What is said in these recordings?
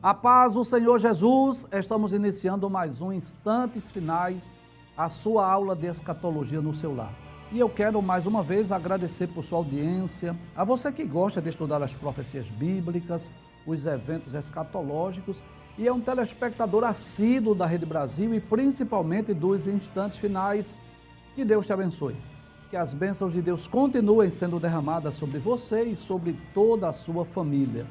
A paz do Senhor Jesus, estamos iniciando mais um Instantes Finais, a sua aula de escatologia no seu lar. E eu quero mais uma vez agradecer por sua audiência, a você que gosta de estudar as profecias bíblicas, os eventos escatológicos e é um telespectador assíduo da Rede Brasil e principalmente dos Instantes Finais. Que Deus te abençoe. Que as bênçãos de Deus continuem sendo derramadas sobre você e sobre toda a sua família.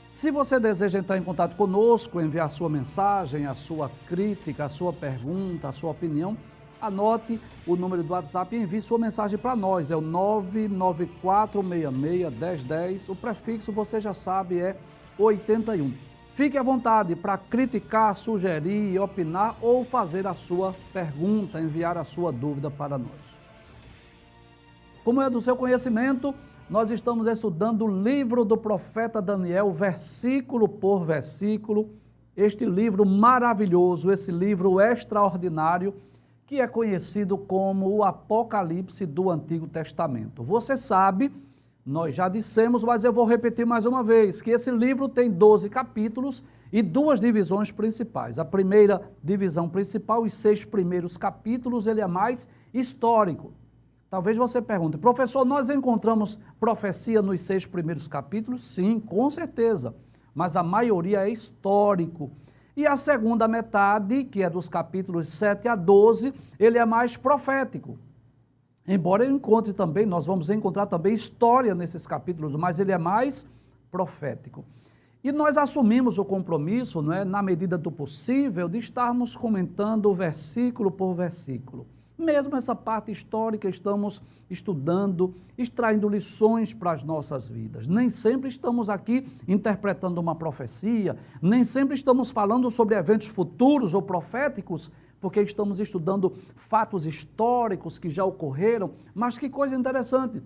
Se você deseja entrar em contato conosco, enviar sua mensagem, a sua crítica, a sua pergunta, a sua opinião, anote o número do WhatsApp e envie sua mensagem para nós, é o 994661010, o prefixo você já sabe é 81. Fique à vontade para criticar, sugerir, opinar ou fazer a sua pergunta, enviar a sua dúvida para nós. Como é do seu conhecimento, nós estamos estudando o livro do profeta Daniel, versículo por versículo, este livro maravilhoso, esse livro extraordinário, que é conhecido como o Apocalipse do Antigo Testamento. Você sabe, nós já dissemos, mas eu vou repetir mais uma vez, que esse livro tem 12 capítulos e duas divisões principais. A primeira divisão principal, os 6 primeiros capítulos, ele é mais histórico. Talvez você pergunte, professor, nós encontramos profecia nos 6 primeiros capítulos? Sim, com certeza, mas a maioria é histórico. E a segunda metade, que é dos capítulos 7 a 12, ele é mais profético. Embora eu encontre também, nós vamos encontrar também história nesses capítulos, mas ele é mais profético. E nós assumimos o compromisso, não é, na medida do possível, de estarmos comentando versículo por versículo. Mesmo essa parte histórica estamos estudando, extraindo lições para as nossas vidas. Nem sempre estamos aqui interpretando uma profecia, nem sempre estamos falando sobre eventos futuros ou proféticos, porque estamos estudando fatos históricos que já ocorreram, mas que coisa interessante,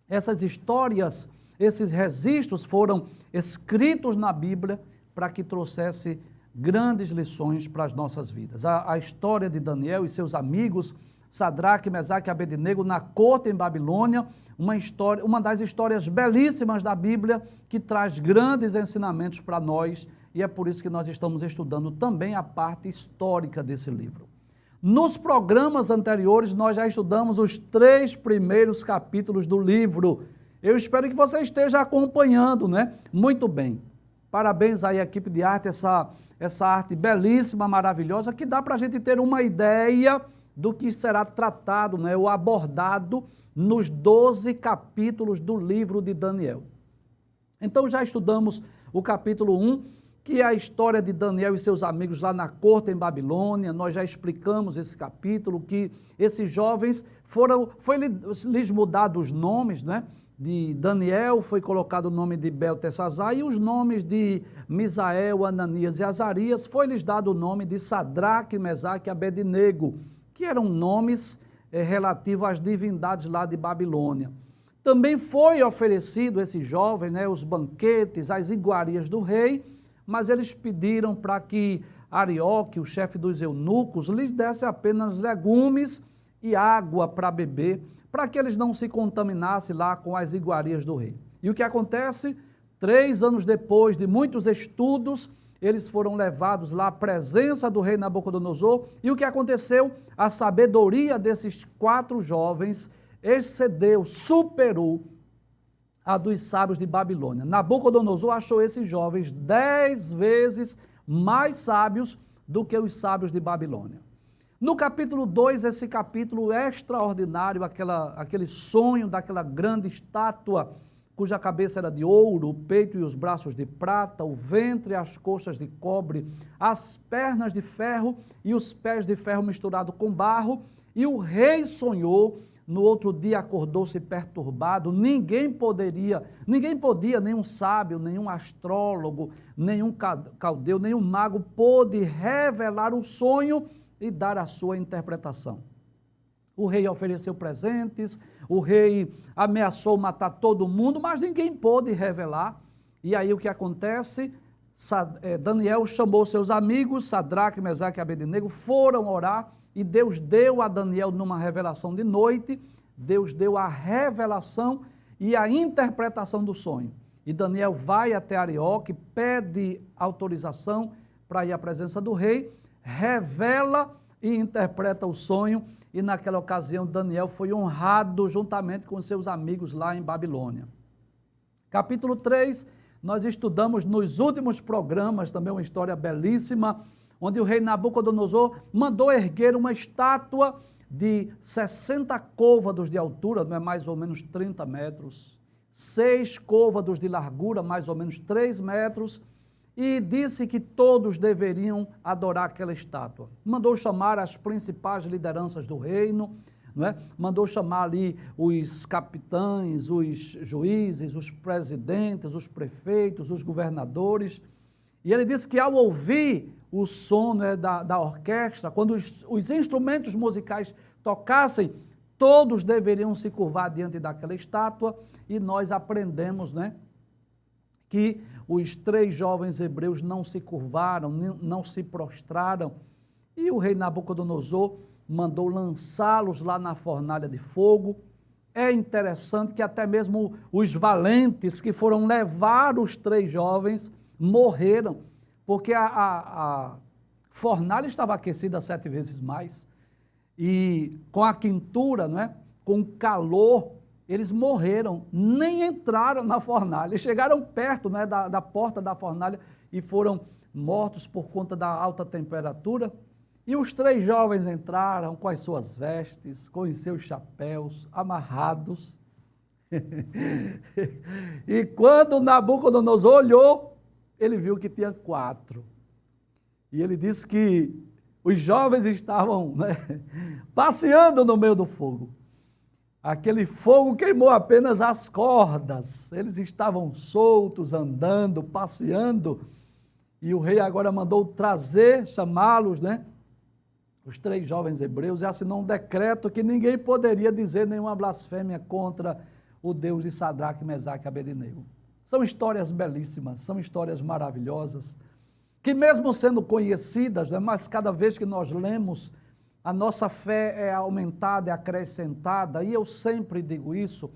essas histórias, esses registros foram escritos na Bíblia para que trouxesse grandes lições para as nossas vidas. A história de Daniel e seus amigos, Sadraque, Mesaque e Abednego, na corte em Babilônia, uma das histórias belíssimas da Bíblia que traz grandes ensinamentos para nós e é por isso que nós estamos estudando também a parte histórica desse livro. Nos programas anteriores, nós já estudamos os 3 primeiros capítulos do livro. Eu espero que você esteja acompanhando, né? Muito bem. Parabéns aí à equipe de arte, essa arte belíssima, maravilhosa, que dá para a gente ter uma ideia do que será tratado, né, ou abordado nos 12 capítulos do livro de Daniel. Então já estudamos o capítulo 1, que é a história de Daniel e seus amigos lá na corte em Babilônia. Nós já explicamos esse capítulo, que esses jovens foi-lhes mudado os nomes, né? De Daniel foi colocado o nome de Beltesazar e os nomes de Misael, Ananias e Azarias foi-lhes dado o nome de Sadraque, Mesaque e Abednego, que eram nomes relativos às divindades lá de Babilônia. Também foi oferecido a esses jovens, né, os banquetes, as iguarias do rei, mas eles pediram para que Arioque, o chefe dos eunucos, lhes desse apenas legumes e água para beber, para que eles não se contaminassem lá com as iguarias do rei. E o que acontece? 3 anos depois de muitos estudos, eles foram levados lá à presença do rei Nabucodonosor, e o que aconteceu? A sabedoria desses 4 jovens excedeu, superou a dos sábios de Babilônia. Nabucodonosor achou esses jovens 10 vezes mais sábios do que os sábios de Babilônia. No capítulo 2, esse capítulo extraordinário, aquele sonho daquela grande estátua, cuja cabeça era de ouro, o peito e os braços de prata, o ventre e as coxas de cobre, as pernas de ferro e os pés de ferro misturado com barro, e o rei sonhou, no outro dia acordou-se perturbado, ninguém podia, nenhum sábio, nenhum astrólogo, nenhum caldeu, nenhum mago pôde revelar o sonho e dar a sua interpretação. O rei ofereceu presentes, o rei ameaçou matar todo mundo, mas ninguém pôde revelar. E aí o que acontece? Daniel chamou seus amigos, Sadraque, Mesaque e Abednego, foram orar e Deus deu a Daniel numa revelação de noite, Deus deu a revelação e a interpretação do sonho. E Daniel vai até Arioque, pede autorização para ir à presença do rei, revela e interpreta o sonho, e naquela ocasião Daniel foi honrado juntamente com seus amigos lá em Babilônia. Capítulo 3, nós estudamos nos últimos programas, também uma história belíssima, onde o rei Nabucodonosor mandou erguer uma estátua de 60 côvados de altura, não é mais ou menos 30 metros, 6 côvados de largura, mais ou menos 3 metros, e disse que todos deveriam adorar aquela estátua. Mandou chamar as principais lideranças do reino, não é? Mandou chamar ali os capitães, os juízes, os presidentes, os prefeitos, os governadores, e ele disse que ao ouvir o som, né, da orquestra, quando os instrumentos musicais tocassem, todos deveriam se curvar diante daquela estátua, e nós aprendemos, né, que os 3 jovens hebreus não se curvaram, não se prostraram, e o rei Nabucodonosor mandou lançá-los lá na fornalha de fogo. É interessante que até mesmo os valentes que foram levar os 3 jovens morreram, porque a fornalha estava aquecida 7 vezes mais, e com a quentura, não é? Com o calor, eles morreram, nem entraram na fornalha, chegaram perto, né, da porta da fornalha e foram mortos por conta da alta temperatura. E os 3 jovens entraram com as suas vestes, com os seus chapéus amarrados. E quando Nabucodonosor olhou, ele viu que tinha 4. E ele disse que os jovens estavam, né, passeando no meio do fogo. Aquele fogo queimou apenas as cordas. Eles estavam soltos, andando, passeando. E o rei agora mandou trazer, chamá-los, né? Os 3 jovens hebreus, e assinou um decreto que ninguém poderia dizer nenhuma blasfêmia contra o Deus de Sadraque, Mesaque e Abednego. São histórias belíssimas, são histórias maravilhosas, que mesmo sendo conhecidas, né, mas cada vez que nós lemos, a nossa fé é aumentada, é acrescentada, e eu sempre digo isso,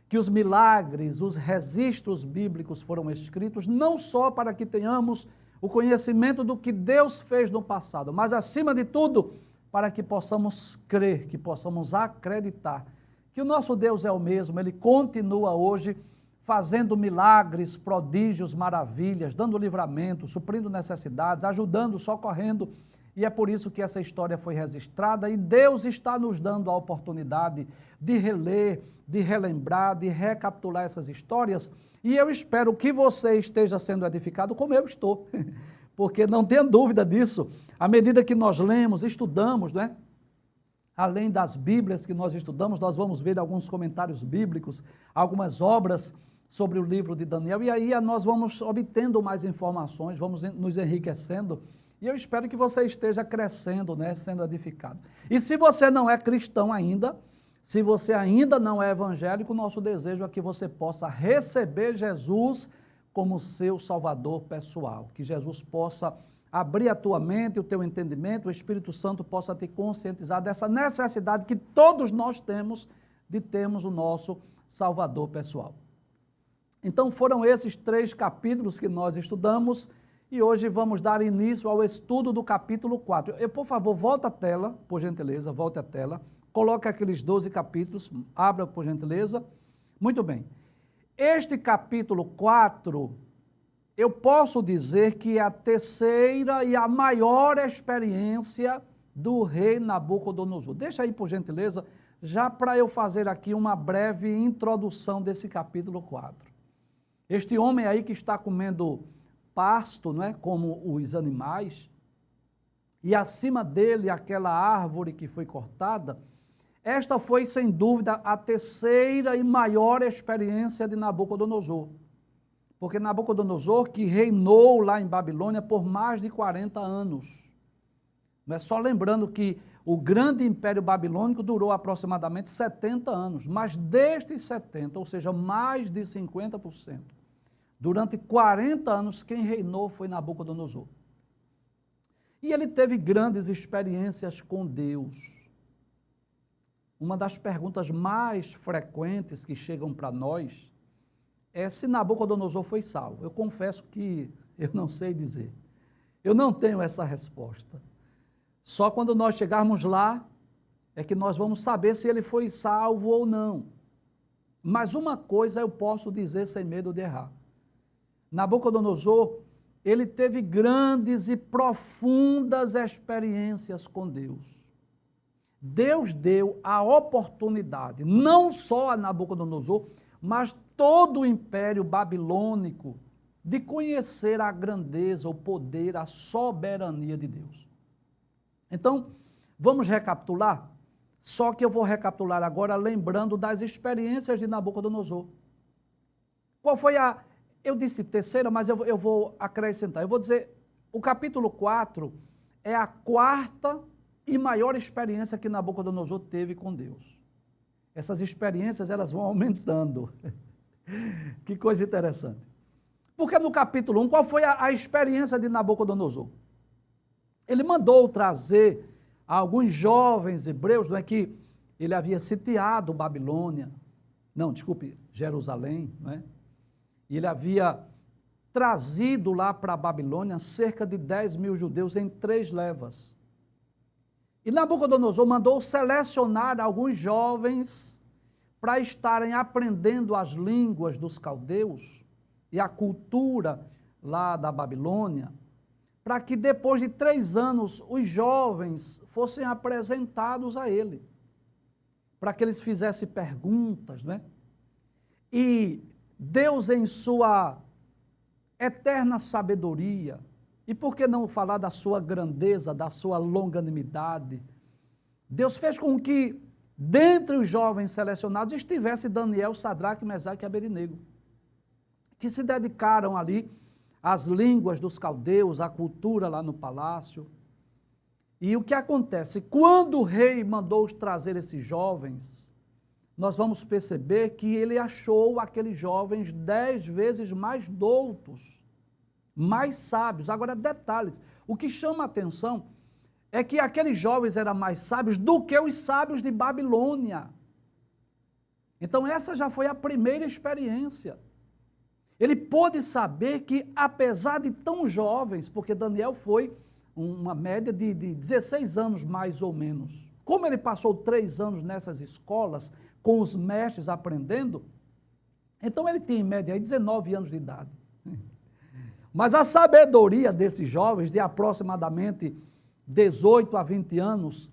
que os milagres, os registros bíblicos foram escritos não só para que tenhamos o conhecimento do que Deus fez no passado, mas acima de tudo, para que possamos crer, que possamos acreditar que o nosso Deus é o mesmo, Ele continua hoje fazendo milagres, prodígios, maravilhas, dando livramento, suprindo necessidades, ajudando, socorrendo, e é por isso que essa história foi registrada, e Deus está nos dando a oportunidade de reler, de relembrar, de recapitular essas histórias, e eu espero que você esteja sendo edificado como eu estou, porque não tenha dúvida disso, à medida que nós lemos, estudamos, né? Além das Bíblias que nós estudamos, nós vamos ver alguns comentários bíblicos, algumas obras sobre o livro de Daniel, e aí nós vamos obtendo mais informações, vamos nos enriquecendo, e eu espero que você esteja crescendo, né, sendo edificado. E se você não é cristão ainda, se você ainda não é evangélico, nosso desejo é que você possa receber Jesus como seu Salvador pessoal, que Jesus possa abrir a tua mente, o teu entendimento, o Espírito Santo possa te conscientizar dessa necessidade que todos nós temos de termos o nosso Salvador pessoal. Então foram esses 3 capítulos que nós estudamos e hoje vamos dar início ao estudo do capítulo 4. Por favor, volta a tela, por gentileza, volte a tela, coloque aqueles 12 capítulos, abra por gentileza. Muito bem. Este capítulo 4, eu posso dizer que é a terceira e a maior experiência do rei Nabucodonosor. Deixa aí, por gentileza, já para eu fazer aqui uma breve introdução desse capítulo 4. Este homem aí que está comendo pasto, não é, como os animais, e acima dele aquela árvore que foi cortada, esta foi, sem dúvida, a terceira e maior experiência de Nabucodonosor. Porque Nabucodonosor, que reinou lá em Babilônia por mais de 40 anos. Não é só lembrando que o grande império babilônico durou aproximadamente 70 anos, mas destes 70, ou seja, mais de 50%, durante 40 anos quem reinou foi Nabucodonosor. E ele teve grandes experiências com Deus. Uma das perguntas mais frequentes que chegam para nós é se Nabucodonosor foi salvo. Eu confesso que eu não sei dizer. Eu não tenho essa resposta. Só quando nós chegarmos lá, é que nós vamos saber se ele foi salvo ou não. Mas uma coisa eu posso dizer sem medo de errar. Nabucodonosor, ele teve grandes e profundas experiências com Deus. Deus deu a oportunidade, não só a Nabucodonosor, mas todo o império babilônico, de conhecer a grandeza, o poder, a soberania de Deus. Então, vamos recapitular? Só que eu vou recapitular agora lembrando das experiências de Nabucodonosor. Qual foi a... Eu disse terceira, mas eu vou acrescentar. Eu vou dizer, o capítulo 4 é a quarta e maior experiência que Nabucodonosor teve com Deus. Essas experiências, elas vão aumentando. Que coisa interessante. Porque no capítulo 1, qual foi a experiência de Nabucodonosor? Ele mandou trazer alguns jovens hebreus, não é que ele havia sitiado Babilônia, não, desculpe, Jerusalém, não é? E ele havia trazido lá para a Babilônia cerca de 10 mil judeus em 3 levas. E Nabucodonosor mandou selecionar alguns jovens para estarem aprendendo as línguas dos caldeus e a cultura lá da Babilônia, para que depois de 3 anos os jovens fossem apresentados a ele, para que eles fizessem perguntas, né? E Deus, em sua eterna sabedoria, e por que não falar da sua grandeza, da sua longanimidade, Deus fez com que, dentre os jovens selecionados, estivesse Daniel, Sadraque, Mesaque e Abednego, que se dedicaram ali às línguas dos caldeus, à cultura lá no palácio. E o que acontece? Quando o rei mandou trazer esses jovens, nós vamos perceber que ele achou aqueles jovens 10 vezes mais doutos, mais sábios. Agora, detalhes, o que chama a atenção é que aqueles jovens eram mais sábios do que os sábios de Babilônia. Então, essa já foi a primeira experiência. Ele pôde saber que, apesar de tão jovens, porque Daniel foi uma média de 16 anos mais ou menos, como ele passou 3 anos nessas escolas, com os mestres aprendendo, então ele tinha em média aí 19 anos de idade. Mas a sabedoria desses jovens, de aproximadamente 18 a 20 anos,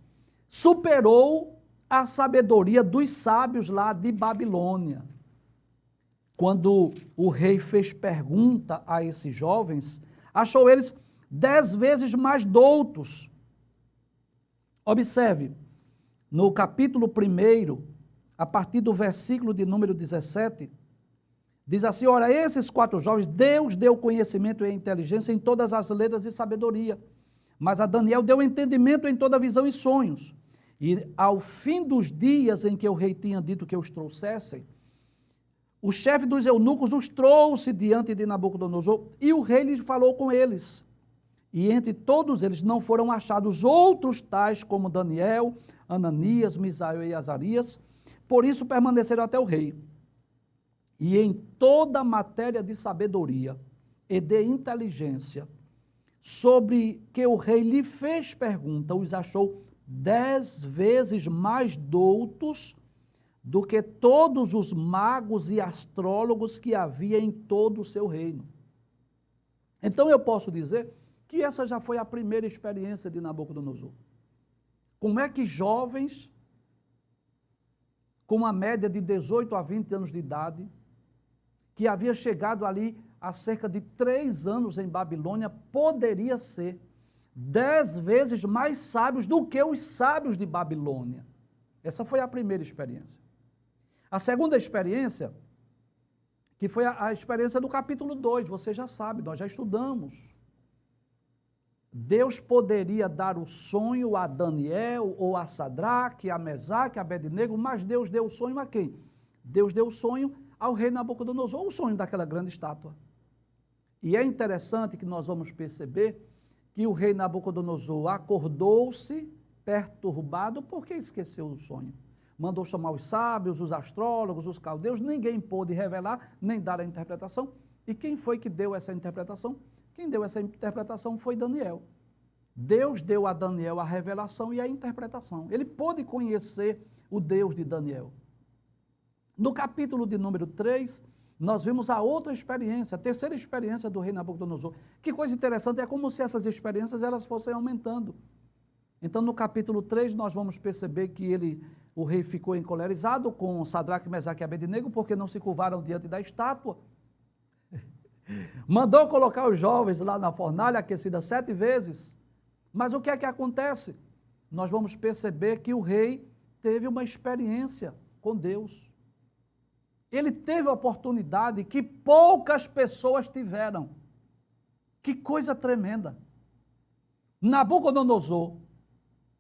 superou a sabedoria dos sábios lá de Babilônia. Quando o rei fez pergunta a esses jovens, achou eles 10 vezes mais doutos. Observe, no capítulo 1, a partir do versículo de número 17, diz assim: ora, esses 4 jovens, Deus deu conhecimento e inteligência em todas as letras e sabedoria, mas a Daniel deu entendimento em toda visão e sonhos. E ao fim dos dias em que o rei tinha dito que os trouxessem, o chefe dos eunucos os trouxe diante de Nabucodonosor, e o rei lhes falou com eles. E entre todos eles não foram achados outros tais como Daniel, Ananias, Misael e Azarias, por isso permaneceram até o rei. E em toda matéria de sabedoria e de inteligência, sobre que o rei lhe fez pergunta, os achou 10 vezes mais doutos do que todos os magos e astrólogos que havia em todo o seu reino. Então eu posso dizer que essa já foi a primeira experiência de Nabucodonosor. Como é que jovens, com uma média de 18 a 20 anos de idade, que havia chegado ali há cerca de 3 anos em Babilônia, poderia ser 10 vezes mais sábios do que os sábios de Babilônia. Essa foi a primeira experiência. A segunda experiência, que foi a experiência do capítulo 2, você já sabe, nós já estudamos. Deus poderia dar o sonho a Daniel, ou a Sadraque, a Mesaque, a Abednego, mas Deus deu o sonho a quem? Deus deu o sonho ao rei Nabucodonosor, o sonho daquela grande estátua. E é interessante que nós vamos perceber que o rei Nabucodonosor acordou-se perturbado porque esqueceu o sonho. mandou chamar os sábios, os astrólogos, os caldeus, ninguém pôde revelar, nem dar a interpretação. E quem foi que deu essa interpretação? Quem deu essa interpretação foi Daniel. Deus deu a Daniel a revelação e a interpretação. Ele pôde conhecer o Deus de Daniel. No capítulo de número 3, nós vimos a outra experiência, a terceira experiência do rei Nabucodonosor. Que coisa interessante, é como se essas experiências elas fossem aumentando. Então, no capítulo 3, nós vamos perceber que o rei ficou encolerizado com Sadraque, Mesaque e Abednego, porque não se curvaram diante da estátua. Mandou colocar os jovens lá na fornalha, aquecida 7 vezes. Mas o que é que acontece? Nós vamos perceber que o rei teve uma experiência com Deus. Ele teve a oportunidade que poucas pessoas tiveram. Que coisa tremenda. Nabucodonosor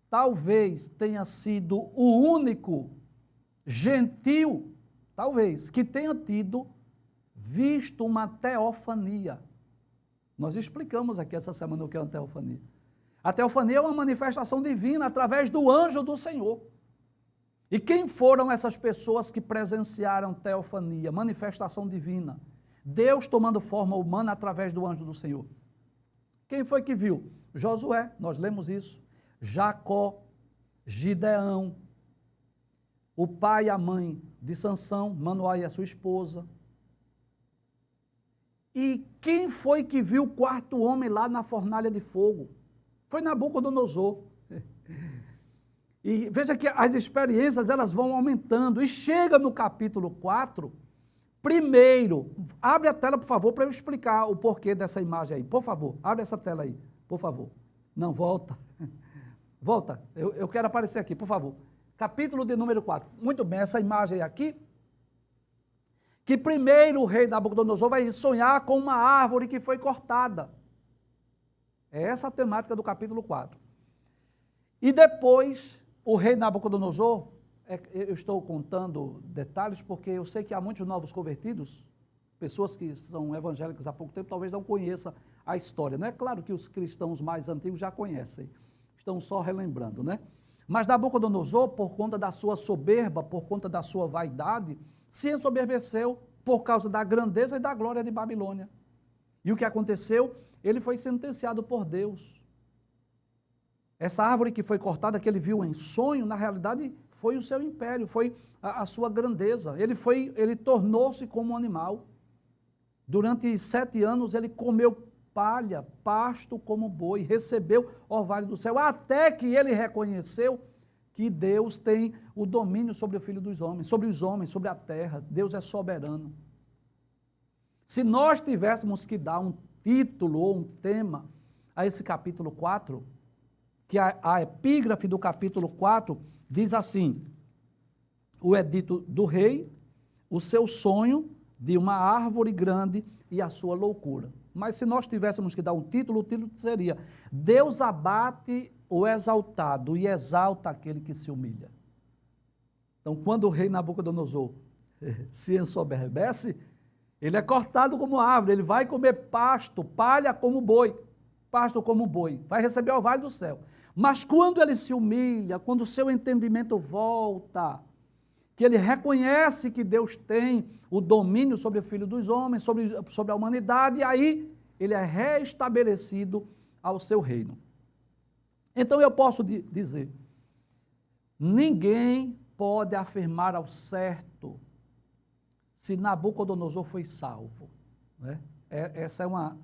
talvez tenha sido o único gentil, talvez, que tenha visto uma teofania. Nós explicamos aqui essa semana o que é uma teofania. A teofania é uma manifestação divina através do anjo do Senhor. E quem foram essas pessoas que presenciaram teofania, manifestação divina? Deus tomando forma humana através do anjo do Senhor. Quem foi que viu? Josué, nós lemos isso. Jacó, Gideão, o pai e a mãe de Sansão, Manoá e a sua esposa. E quem foi que viu o quarto homem lá na fornalha de fogo? Foi Nabucodonosor. E veja que as experiências elas vão aumentando. E chega no capítulo 4, primeiro, abre a tela, por favor, para eu explicar o porquê dessa imagem aí. Por favor, abre essa tela aí, por favor. Não, volta. Volta, eu quero aparecer aqui, por favor. Capítulo de número 4. Muito bem, essa imagem aqui. Que primeiro o rei Nabucodonosor vai sonhar com uma árvore que foi cortada. É essa a temática do capítulo 4. E depois, o rei Nabucodonosor, eu estou contando detalhes porque eu sei que há muitos novos convertidos, pessoas que são evangélicas há pouco tempo, talvez não conheçam a história. Não é claro que os cristãos mais antigos já conhecem, estão só relembrando, né? Mas Nabucodonosor, por conta da sua soberba, por conta da sua vaidade, se ensoberbeceu por causa da grandeza e da glória de Babilônia. E o que aconteceu? Ele foi sentenciado por Deus. Essa árvore que foi cortada, que ele viu em sonho, na realidade foi o seu império, foi a sua grandeza. Ele tornou-se como um animal. Durante 7 anos ele comeu palha, pasto como boi, recebeu orvalho do céu, até que ele reconheceu que Deus tem o domínio sobre o filho dos homens, sobre a terra. Deus é soberano. Se nós tivéssemos que dar um título ou um tema a esse capítulo 4, que a epígrafe do capítulo 4 diz assim: o edito do rei, o seu sonho de uma árvore grande e a sua loucura. Mas se nós tivéssemos que dar um título, o título seria: Deus abate o exaltado e exalta aquele que se humilha. Então, quando o rei Nabucodonosor se ensoberbece, ele é cortado como árvore, ele vai comer pasto, palha como boi, vai receber o orvalho do céu. Mas quando ele se humilha, quando o seu entendimento volta, que ele reconhece que Deus tem o domínio sobre o filho dos homens, sobre a humanidade, e aí ele é restabelecido ao seu reino. Então eu posso dizer, ninguém pode afirmar ao certo se Nabucodonosor foi salvo. Né? Essa é uma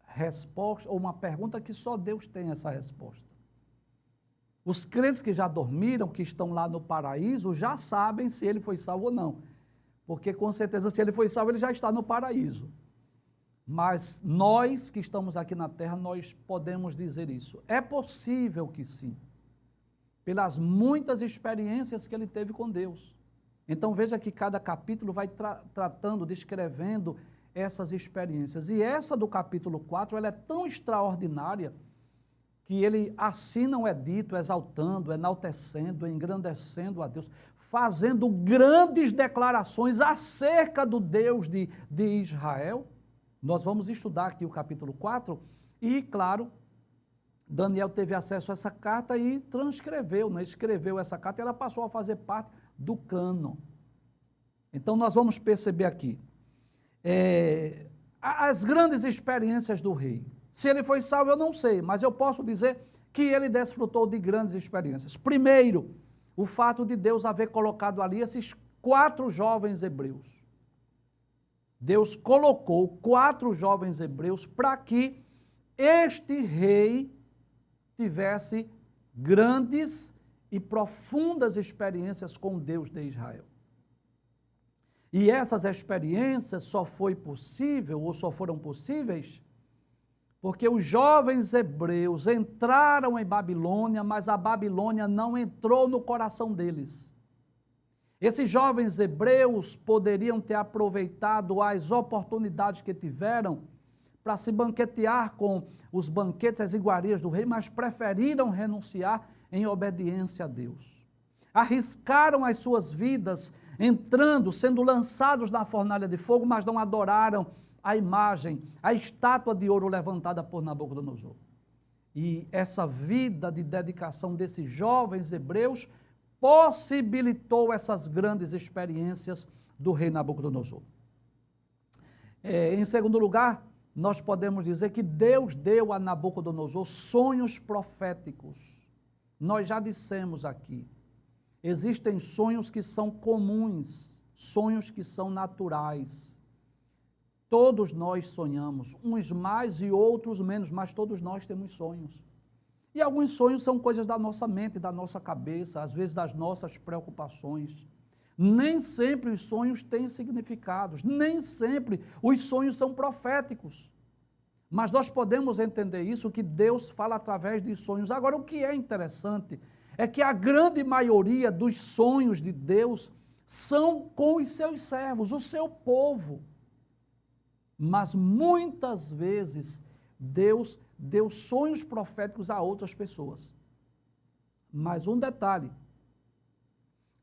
resposta, ou uma pergunta que só Deus tem essa resposta. Os crentes que já dormiram, que estão lá no paraíso, já sabem se ele foi salvo ou não. Porque com certeza se ele foi salvo, ele já está no paraíso. Mas nós que estamos aqui na terra, nós podemos dizer isso. É possível que sim, pelas muitas experiências que ele teve com Deus. Então veja que cada capítulo vai tratando, descrevendo essas experiências. E essa do capítulo 4, ela é tão extraordinária, que ele assina um edito exaltando, enaltecendo, engrandecendo a Deus, fazendo grandes declarações acerca do Deus de Israel. Nós vamos estudar aqui o capítulo 4 e, claro, Daniel teve acesso a essa carta e transcreveu, né? Escreveu essa carta e ela passou a fazer parte do cânon. Então nós vamos perceber aqui as grandes experiências do rei. Se ele foi salvo, eu não sei, mas eu posso dizer que ele desfrutou de grandes experiências. Primeiro, o fato de Deus haver colocado ali esses 4 jovens hebreus. Deus colocou 4 jovens hebreus para que este rei tivesse grandes e profundas experiências com Deus de Israel. E essas experiências só foi possível, ou só foram possíveis, porque os jovens hebreus entraram em Babilônia, mas a Babilônia não entrou no coração deles. Esses jovens hebreus poderiam ter aproveitado as oportunidades que tiveram para se banquetear com os banquetes, as iguarias do rei, mas preferiram renunciar em obediência a Deus. Arriscaram as suas vidas entrando, sendo lançados na fornalha de fogo, mas não adoraram a imagem, a estátua de ouro levantada por Nabucodonosor. E essa vida de dedicação desses jovens hebreus possibilitou essas grandes experiências do rei Nabucodonosor. Em segundo lugar, nós podemos dizer que Deus deu a Nabucodonosor sonhos proféticos. Nós já dissemos aqui, existem sonhos que são comuns, sonhos que são naturais. Todos nós sonhamos, uns mais e outros menos, mas todos nós temos sonhos. E alguns sonhos são coisas da nossa mente, da nossa cabeça, às vezes das nossas preocupações. Nem sempre os sonhos têm significados, nem sempre os sonhos são proféticos. Mas nós podemos entender isso, que Deus fala através de sonhos. Agora, o que é interessante é que a grande maioria dos sonhos de Deus são com os seus servos, o seu povo. Mas muitas vezes Deus deu sonhos proféticos a outras pessoas. Mas um detalhe,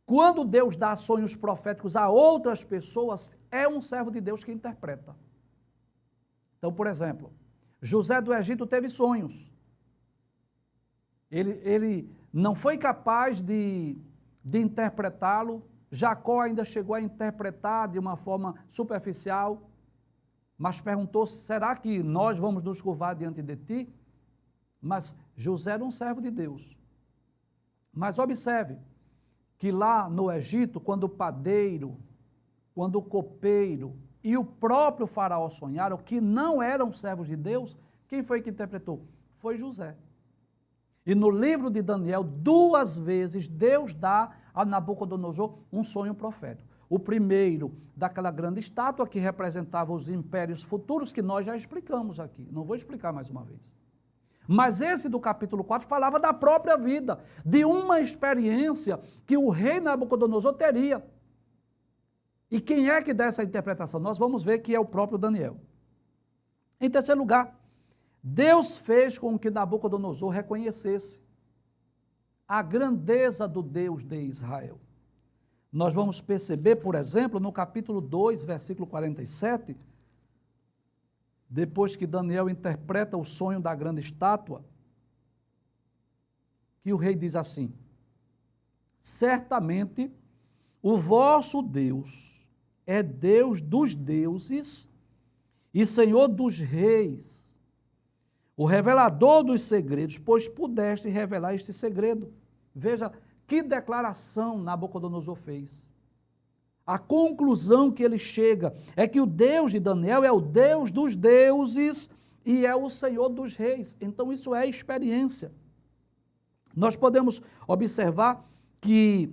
quando Deus dá sonhos proféticos a outras pessoas, é um servo de Deus que interpreta. Então, por exemplo, José do Egito teve sonhos. Ele não foi capaz de interpretá-lo. Jacó ainda chegou a interpretar de uma forma superficial, mas perguntou, será que nós vamos nos curvar diante de ti? Mas José era um servo de Deus. Mas observe que lá no Egito, quando o padeiro, quando o copeiro e o próprio faraó sonharam, que não eram servos de Deus, quem foi que interpretou? Foi José. E no livro de Daniel, 2 vezes, Deus dá a Nabucodonosor um sonho profético. O primeiro, daquela grande estátua que representava os impérios futuros, que nós já explicamos aqui. Não vou explicar mais uma vez. Mas esse do capítulo 4 falava da própria vida, de uma experiência que o rei Nabucodonosor teria. E quem é que dá essa interpretação? Nós vamos ver que é o próprio Daniel. Em terceiro lugar, Deus fez com que Nabucodonosor reconhecesse a grandeza do Deus de Israel. Nós vamos perceber, por exemplo, no capítulo 2, versículo 47, depois que Daniel interpreta o sonho da grande estátua, que o rei diz assim: certamente o vosso Deus é Deus dos deuses e Senhor dos reis, o revelador dos segredos, pois pudeste revelar este segredo. Veja que declaração Nabucodonosor fez. A conclusão que ele chega é que o Deus de Daniel é o Deus dos deuses e é o Senhor dos reis. Então isso é experiência. Nós podemos observar que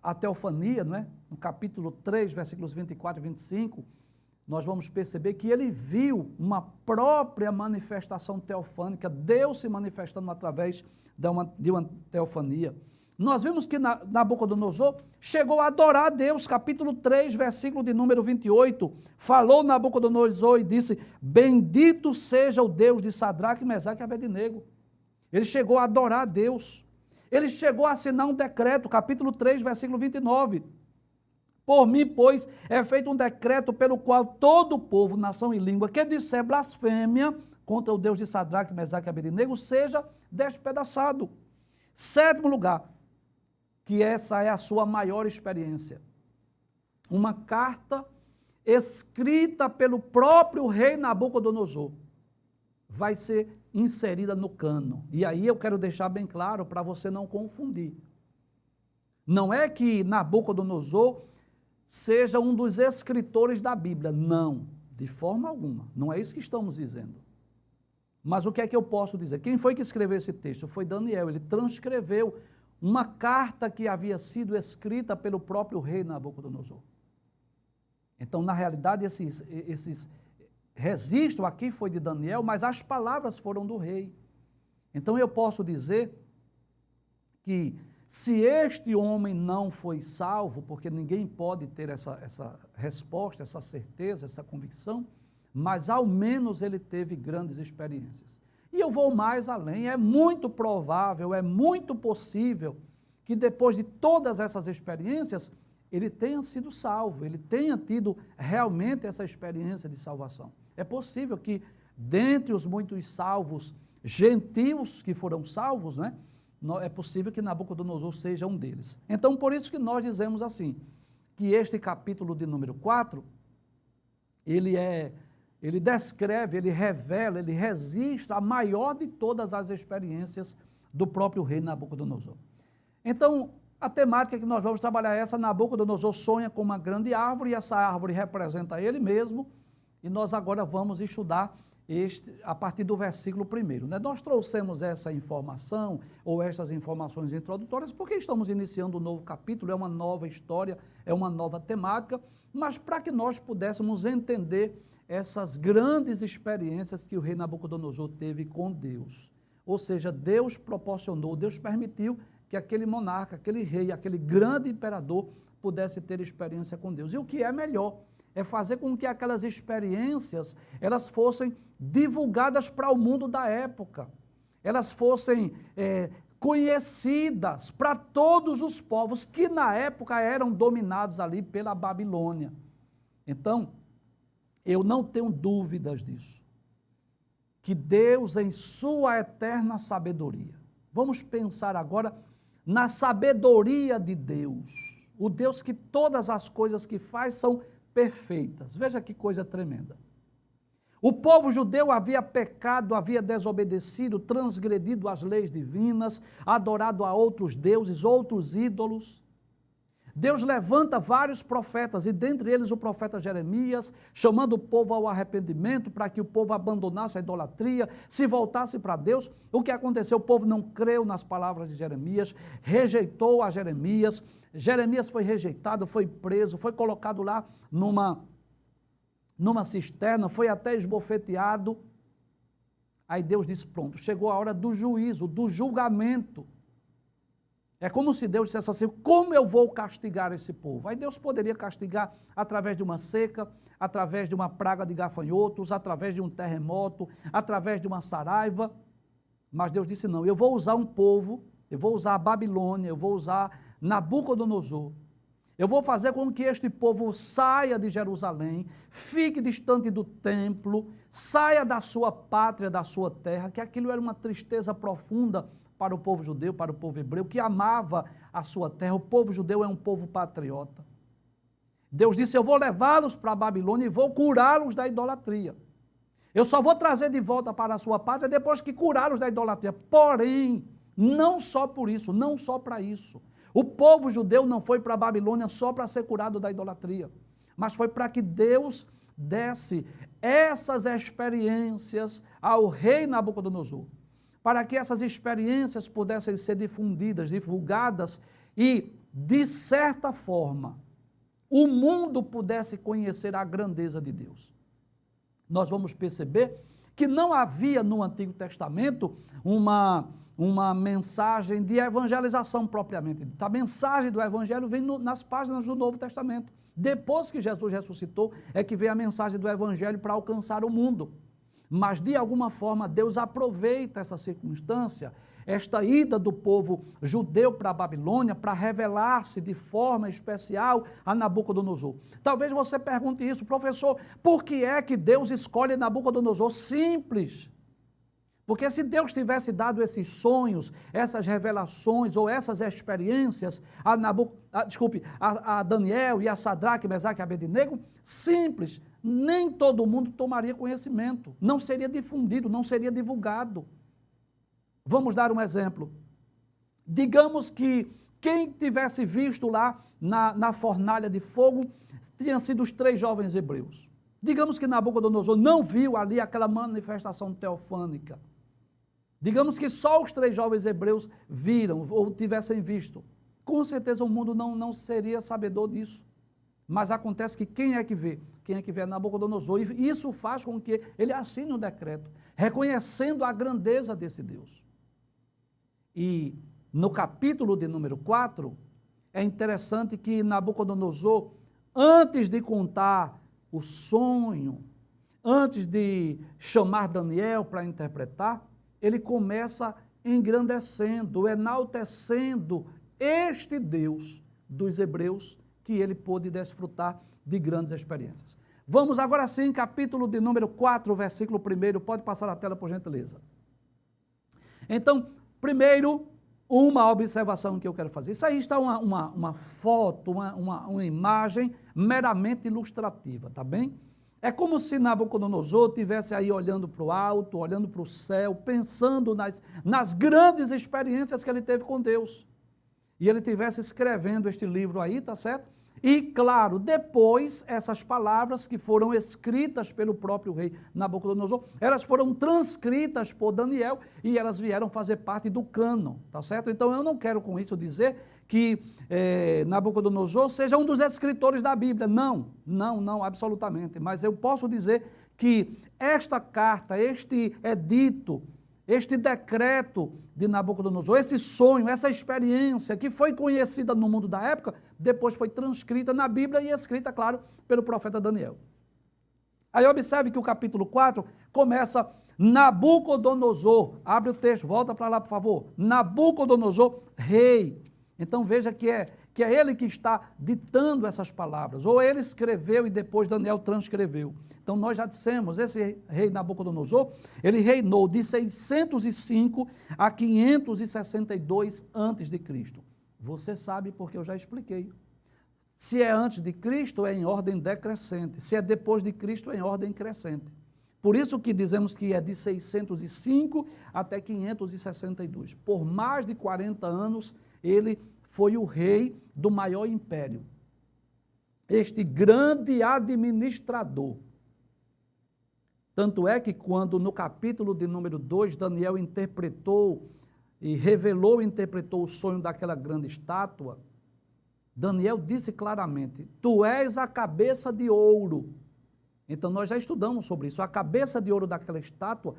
a teofania, não é? No capítulo 3, versículos 24 e 25, nós vamos perceber que ele viu uma própria manifestação teofânica, Deus se manifestando através de uma teofania. Nós vimos que Nabucodonosor chegou a adorar a Deus, capítulo 3, versículo de número 28, falou Nabucodonosor e disse, bendito seja o Deus de Sadraque, Mesaque e Abednego. Ele chegou a adorar a Deus. Ele chegou a assinar um decreto, capítulo 3, versículo 29. Por mim, pois, é feito um decreto pelo qual todo o povo, nação e língua, que disser blasfêmia contra o Deus de Sadraque, Mesaque e Abednego, seja despedaçado. Sétimo lugar, que essa é a sua maior experiência. Uma carta escrita pelo próprio rei Nabucodonosor vai ser inserida no cânon. E aí eu quero deixar bem claro para você não confundir. Não é que Nabucodonosor seja um dos escritores da Bíblia, não, de forma alguma. Não é isso que estamos dizendo. Mas o que é que eu posso dizer? Quem foi que escreveu esse texto? Foi Daniel. Ele transcreveu uma carta que havia sido escrita pelo próprio rei Nabucodonosor. Então, na realidade, esses registro aqui foi de Daniel, mas as palavras foram do rei. Então, eu posso dizer que se este homem não foi salvo, porque ninguém pode ter essa resposta, essa certeza, essa convicção, mas ao menos ele teve grandes experiências. E eu vou mais além, é muito provável, é muito possível que depois de todas essas experiências, ele tenha sido salvo, ele tenha tido realmente essa experiência de salvação. É possível que, dentre os muitos salvos gentios que foram salvos, né, é possível que Nabucodonosor seja um deles. Então, por isso que nós dizemos assim, que este capítulo de número 4, ele descreve, ele revela, ele registra a maior de todas as experiências do próprio rei Nabucodonosor. Então, a temática que nós vamos trabalhar é essa: Nabucodonosor sonha com uma grande árvore, e essa árvore representa ele mesmo, e nós agora vamos estudar a partir do versículo 1. Né? Nós trouxemos essa informação, ou essas informações introdutórias, porque estamos iniciando um novo capítulo, é uma nova história, é uma nova temática, mas para que nós pudéssemos entender essas grandes experiências que o rei Nabucodonosor teve com Deus. Ou seja, Deus proporcionou, Deus permitiu que aquele monarca, aquele rei, aquele grande imperador pudesse ter experiência com Deus. E o que é melhor é fazer com que aquelas experiências elas fossem divulgadas para o mundo da época, elas fossem conhecidas para todos os povos que na época eram dominados ali pela Babilônia. Então, eu não tenho dúvidas disso, que Deus, em sua eterna sabedoria, vamos pensar agora na sabedoria de Deus, o Deus que todas as coisas que faz são perfeitas. Veja que coisa tremenda. O povo judeu havia pecado, havia desobedecido, transgredido as leis divinas, adorado a outros deuses, outros ídolos. Deus levanta vários profetas, e dentre eles o profeta Jeremias, chamando o povo ao arrependimento, para que o povo abandonasse a idolatria, se voltasse para Deus. O que aconteceu? O povo não creu nas palavras de Jeremias, rejeitou a Jeremias. Jeremias foi rejeitado, foi preso, foi colocado lá numa cisterna, foi até esbofeteado. Aí Deus disse: pronto, chegou a hora do juízo, do julgamento. É como se Deus dissesse assim: como eu vou castigar esse povo? Aí Deus poderia castigar através de uma seca, através de uma praga de gafanhotos, através de um terremoto, através de uma saraiva. Mas Deus disse: não, eu vou usar um povo, eu vou usar a Babilônia, eu vou usar Nabucodonosor. Eu vou fazer com que este povo saia de Jerusalém, fique distante do templo, saia da sua pátria, da sua terra, que aquilo era uma tristeza profunda para o povo judeu, para o povo hebreu, que amava a sua terra. O povo judeu é um povo patriota. Deus disse: eu vou levá-los para a Babilônia e vou curá-los da idolatria. Eu só vou trazer de volta para a sua pátria depois que curá-los da idolatria. Porém, não só por isso, não só para isso. O povo judeu não foi para a Babilônia só para ser curado da idolatria, mas foi para que Deus desse essas experiências ao rei Nabucodonosor, para que essas experiências pudessem ser difundidas, divulgadas e, de certa forma, o mundo pudesse conhecer a grandeza de Deus. Nós vamos perceber que não havia no Antigo Testamento uma mensagem de evangelização propriamente dita. A mensagem do Evangelho vem nas páginas do Novo Testamento. Depois que Jesus ressuscitou, é que veio a mensagem do Evangelho para alcançar o mundo. Mas, de alguma forma, Deus aproveita essa circunstância, esta ida do povo judeu para a Babilônia, para revelar-se de forma especial a Nabucodonosor. Talvez você pergunte isso: professor, por que é que Deus escolhe Nabucodonosor? Simples. Porque se Deus tivesse dado esses sonhos, essas revelações ou essas experiências a Daniel e a Sadraque, Mesaque e Abednego, simples, nem todo mundo tomaria conhecimento, não seria difundido, não seria divulgado. Vamos dar um exemplo. Digamos que quem tivesse visto lá na fornalha de fogo tinham sido os 3 jovens hebreus. Digamos que Nabucodonosor não viu ali aquela manifestação teofânica. Digamos que só os 3 jovens hebreus viram ou tivessem visto. Com certeza o mundo não seria sabedor disso. Mas acontece que quem é que vê? Quem é que vê é Nabucodonosor. E isso faz com que ele assine um decreto, reconhecendo a grandeza desse Deus. E no capítulo de número 4, é interessante que Nabucodonosor, antes de contar o sonho, antes de chamar Daniel para interpretar, ele começa engrandecendo, enaltecendo este Deus dos hebreus, que ele pôde desfrutar de grandes experiências. Vamos agora sim, capítulo de número 4, versículo 1, pode passar a tela por gentileza. Então, primeiro, uma observação que eu quero fazer. Isso aí está uma foto, uma imagem meramente ilustrativa, tá bem? É como se Nabucodonosor estivesse aí olhando para o alto, olhando para o céu, pensando nas grandes experiências que ele teve com Deus. E ele estivesse escrevendo este livro aí, tá certo? E, claro, depois, essas palavras que foram escritas pelo próprio rei Nabucodonosor, elas foram transcritas por Daniel e elas vieram fazer parte do cânon, tá certo? Então, eu não quero com isso dizer que Nabucodonosor seja um dos escritores da Bíblia. Não, absolutamente. Mas eu posso dizer que esta carta, este edito, este decreto de Nabucodonosor, esse sonho, essa experiência que foi conhecida no mundo da época, depois foi transcrita na Bíblia e escrita, claro, pelo profeta Daniel. Aí observe que o capítulo 4 começa Nabucodonosor, abre o texto, volta para lá por favor, Nabucodonosor, rei. Então veja que é ele que está ditando essas palavras, ou ele escreveu e depois Daniel transcreveu. Então nós já dissemos, esse rei Nabucodonosor, ele reinou de 605 a 562 a.C. Você sabe porque eu já expliquei. Se é antes de Cristo, é em ordem decrescente. Se é depois de Cristo, é em ordem crescente. Por isso que dizemos que é de 605 até 562. Por mais de 40 anos, ele foi o rei do maior império. Este grande administrador. Tanto é que quando no capítulo de número 2, Daniel interpretou e revelou e interpretou o sonho daquela grande estátua, Daniel disse claramente, tu és a cabeça de ouro. Então nós já estudamos sobre isso. A cabeça de ouro daquela estátua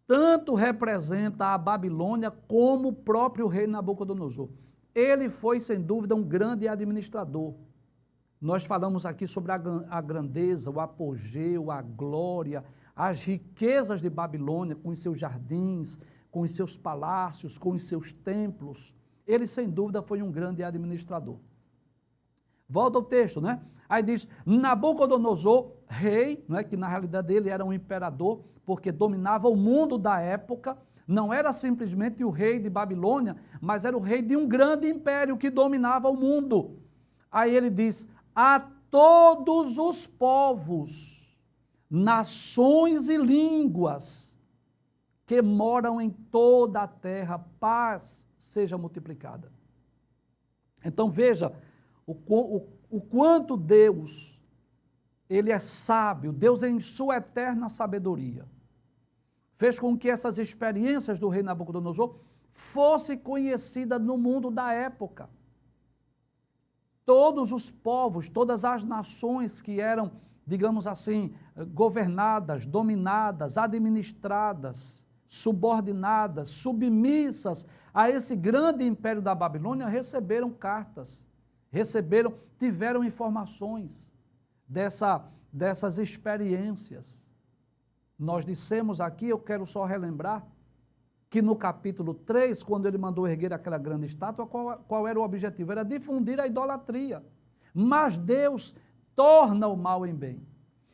tanto representa a Babilônia como o próprio rei Nabucodonosor. Ele foi, sem dúvida, um grande administrador. Nós falamos aqui sobre a grandeza, o apogeu, a glória, as riquezas de Babilônia, com os seus jardins, com os seus palácios, com os seus templos. Ele, sem dúvida, foi um grande administrador. Volta ao texto, né? Aí diz, Nabucodonosor, rei, não é, que na realidade ele era um imperador, porque dominava o mundo da época, não era simplesmente o rei de Babilônia, mas era o rei de um grande império que dominava o mundo. Aí ele diz, a todos os povos, nações e línguas que moram em toda a terra, paz seja multiplicada. Então veja o quanto Deus, ele é sábio, Deus em sua eterna sabedoria, fez com que essas experiências do rei Nabucodonosor fossem conhecidas no mundo da época. Todos os povos, todas as nações que eram, digamos assim, governadas, dominadas, administradas, subordinadas, submissas a esse grande império da Babilônia, receberam cartas, tiveram informações dessas experiências. Nós dissemos aqui, eu quero só relembrar, que no capítulo 3, quando ele mandou erguer aquela grande estátua, qual era o objetivo? Era difundir a idolatria. Mas Deus torna o mal em bem.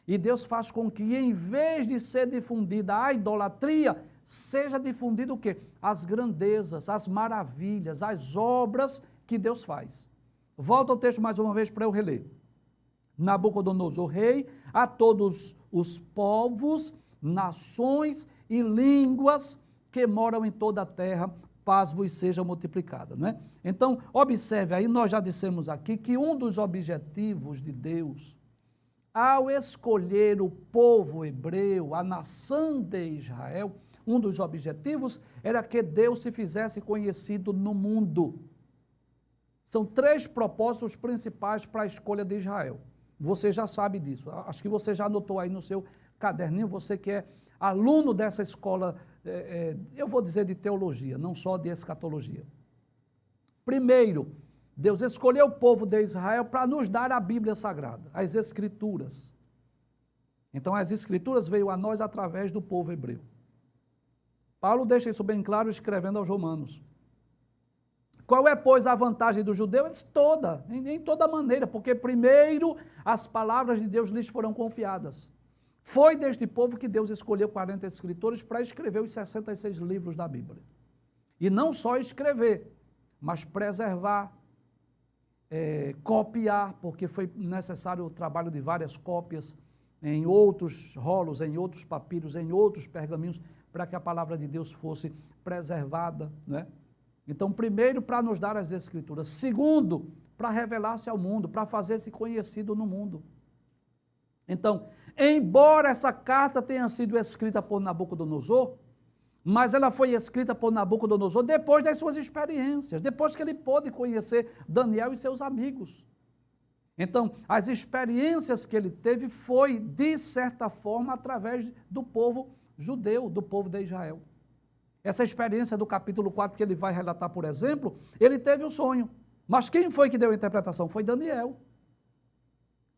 E Deus faz com que, em vez de ser difundida a idolatria, seja difundido o quê? As grandezas, as maravilhas, as obras que Deus faz. Volta ao texto mais uma vez para eu reler. Nabucodonosor, rei, a todos os povos, nações e línguas que moram em toda a terra, paz vos seja multiplicada, não é? Então, observe aí, nós já dissemos aqui que um dos objetivos de Deus, ao escolher o povo hebreu, a nação de Israel, um dos objetivos era que Deus se fizesse conhecido no mundo. São 3 propósitos principais para a escolha de Israel. Você já sabe disso. Acho que você já anotou aí no seu caderninho, você que é aluno dessa escola, eu vou dizer de teologia, não só de escatologia. Primeiro, Deus escolheu o povo de Israel para nos dar a Bíblia Sagrada, as Escrituras. Então, as Escrituras veio a nós através do povo hebreu. Paulo deixa isso bem claro escrevendo aos Romanos. Qual é, pois, a vantagem do judeu? Ele diz toda, em toda maneira, porque primeiro as palavras de Deus lhes foram confiadas. Foi deste povo que Deus escolheu 40 escritores para escrever os 66 livros da Bíblia. E não só escrever, mas preservar, copiar, porque foi necessário o trabalho de várias cópias em outros rolos, em outros papiros, em outros pergaminhos, para que a palavra de Deus fosse preservada, né? Então, primeiro, para nos dar as Escrituras. Segundo, para revelar-se ao mundo, para fazer-se conhecido no mundo. Então, embora essa carta tenha sido escrita por Nabucodonosor, mas ela foi escrita por Nabucodonosor depois das suas experiências, depois que ele pôde conhecer Daniel e seus amigos. Então, as experiências que ele teve foi, de certa forma, através do povo judeu, do povo de Israel. Essa experiência do capítulo 4 que ele vai relatar, por exemplo, ele teve o sonho. Mas quem foi que deu a interpretação? Foi Daniel.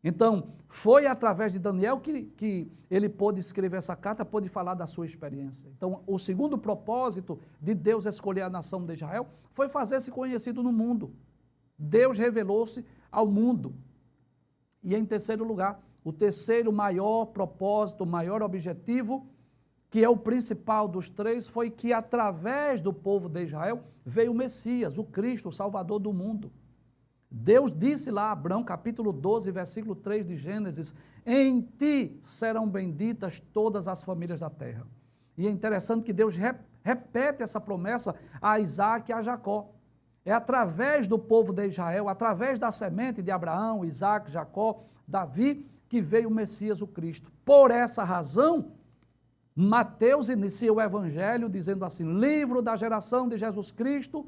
Então, foi através de Daniel que ele pôde escrever essa carta, pôde falar da sua experiência. Então, o segundo propósito de Deus escolher a nação de Israel foi fazer-se conhecido no mundo. Deus revelou-se ao mundo. E em terceiro lugar, o terceiro maior propósito, o maior objetivo, que é o principal dos 3, foi que através do povo de Israel veio o Messias, o Cristo, o Salvador do mundo. Deus disse lá a Abraão, capítulo 12, versículo 3 de Gênesis, em ti serão benditas todas as famílias da terra. E é interessante que Deus repete essa promessa a Isaac e a Jacó. É através do povo de Israel, através da semente de Abraão, Isaac, Jacó, Davi, que veio o Messias, o Cristo. Por essa razão, Mateus inicia o evangelho dizendo assim, livro da geração de Jesus Cristo,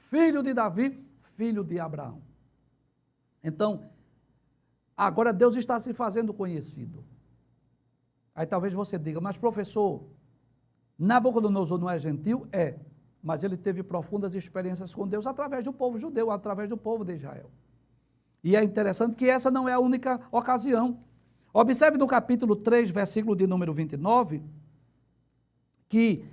filho de Davi, filho de Abraão. Então, agora Deus está se fazendo conhecido. Aí talvez você diga, mas professor, Nabucodonosor não é gentil? É, mas ele teve profundas experiências com Deus através do povo judeu, através do povo de Israel. E é interessante que essa não é a única ocasião. Observe no capítulo 3, versículo de número 29, que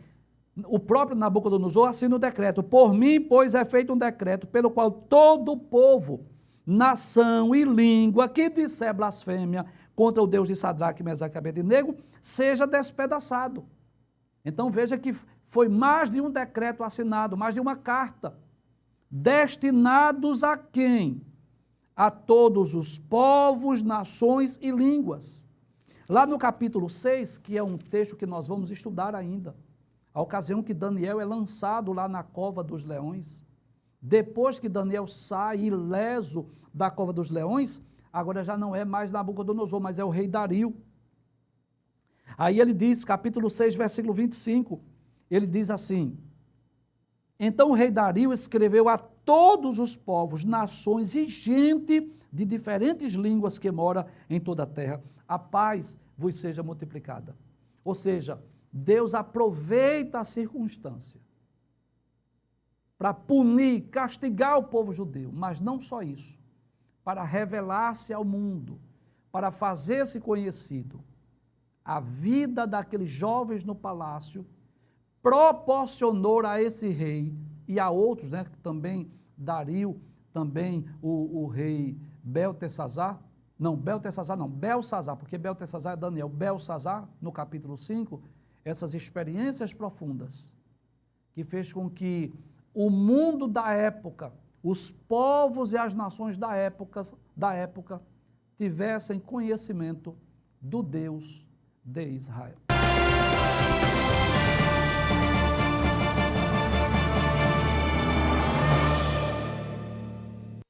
o próprio Nabucodonosor assina o decreto. Por mim, pois, é feito um decreto pelo qual todo o povo, nação e língua que disser blasfêmia contra o Deus de Sadraque, Mesaque e Abednego, seja despedaçado. Então veja que foi mais de um decreto assinado, mais de uma carta, destinados a quem? A todos os povos, nações e línguas. Lá no capítulo 6, que é um texto que nós vamos estudar ainda, a ocasião que Daniel é lançado lá na cova dos leões, depois que Daniel sai ileso da cova dos leões, agora já não é mais Nabucodonosor, mas é o rei Dario. Aí ele diz, capítulo 6, versículo 25, ele diz assim, então o rei Dario escreveu a todos os povos, nações e gente de diferentes línguas que mora em toda a terra, a paz vos seja multiplicada. Ou seja, Deus aproveita a circunstância para punir, castigar o povo judeu, mas não só isso, para revelar-se ao mundo, para fazer-se conhecido. A vida daqueles jovens no palácio proporcionou a esse rei e a outros, né, também Dario, também o rei Beltesazar, Belsazar, porque Beltesazar é Daniel, Belsazar, no capítulo 5, essas experiências profundas, que fez com que o mundo da época, os povos e as nações da época tivessem conhecimento do Deus de Israel.